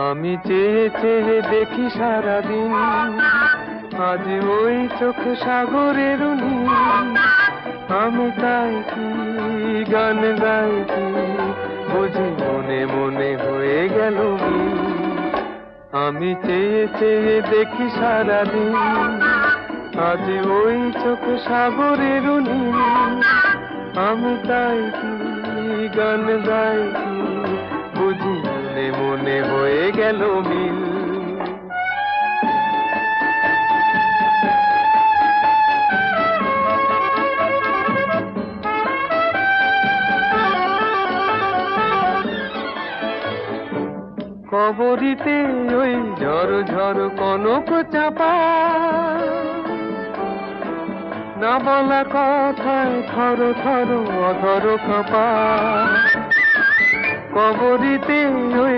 আমি চেয়ে চেয়ে দেখি সারাদিন, আজ ওই চোখে সাগরের নীল। আমি তাই কি গান গাই কি, বুঝি মনে মনে হয়ে গেল মিল। আমি চেয়ে চেয়ে দেখি সারাদিন, আজ ওই চোখে সাগরের নীল। আমি তাই কি গান গাই কি, বুঝি মনে মনে হয়ে গেল মিল। কবরীতে ওই ঝড় ঝড় কনক চাপা, না বলা কথায় থর থর অধর কাঁপা। কবরীতে ওই